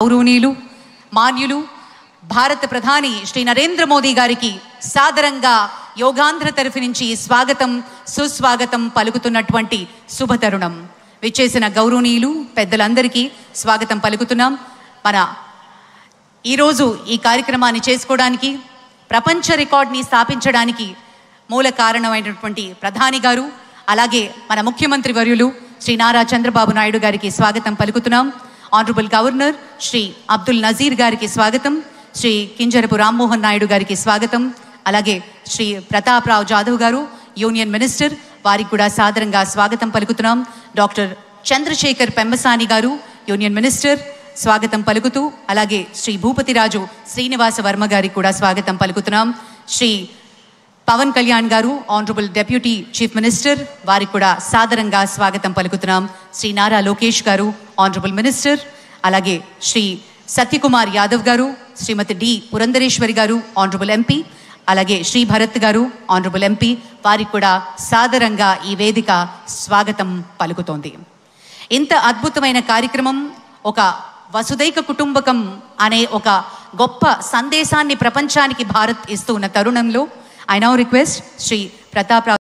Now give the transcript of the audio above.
గౌరవనీయులు మాన్యులు భారత ప్రధాని శ్రీ నరేంద్ర మోదీ గారికి సాదరంగా యోగాంధ్ర తరఫు నుంచి స్వాగతం సుస్వాగతం పలుకుతున్నటువంటి శుభతరుణం. విచ్చేసిన గౌరవనీయులు పెద్దలందరికీ స్వాగతం పలుకుతున్నాం. మన ఈరోజు ఈ కార్యక్రమాన్ని చేసుకోవడానికి ప్రపంచ రికార్డ్ని స్థాపించడానికి మూల కారణమైనటువంటి ప్రధాని గారు, అలాగే మన ముఖ్యమంత్రి వర్యులు శ్రీ నారా చంద్రబాబు నాయుడు గారికి స్వాగతం పలుకుతున్నాం. ఆనరబుల్ గవర్నర్ శ్రీ అబ్దుల్ నజీర్ గారికి స్వాగతం, శ్రీ కింజరపు రామ్మోహన్ నాయుడు గారికి స్వాగతం, అలాగే శ్రీ ప్రతాప్ రావు జాదవ్ గారు యూనియన్ మినిస్టర్, వారికి కూడా సాదరంగా స్వాగతం పలుకుతున్నాం. డాక్టర్ చంద్రశేఖర్ పెంబసాని గారు యూనియన్ మినిస్టర్ స్వాగతం పలుకుతూ, అలాగే శ్రీ భూపతిరాజు శ్రీనివాస వర్మ గారికి కూడా స్వాగతం పలుకుతున్నాం. శ్రీ పవన్ కళ్యాణ్ గారు ఆనరబుల్ డెప్యూటీ చీఫ్ మినిస్టర్, వారికి కూడా సాదరంగా స్వాగతం పలుకుతున్నాం. శ్రీ నారా లోకేష్ గారు ఆనరబుల్ మినిస్టర్, అలాగే శ్రీ సత్యకుమార్ యాదవ్ గారు, శ్రీమతి డి పురంధరేశ్వరి గారు ఆనరబుల్ ఎంపీ, అలాగే శ్రీ భరత్ గారు ఆనరబుల్ ఎంపీ, వారికి కూడా సాదరంగా ఈ వేదిక స్వాగతం పలుకుతోంది. ఇంత అద్భుతమైన కార్యక్రమం, ఒక వసుదైక కుటుంబకం అనే ఒక గొప్ప సందేశాన్ని ప్రపంచానికి భారత్ ఇస్తూ ఉన్న తరుణంలో I now request Sri Pratap Rao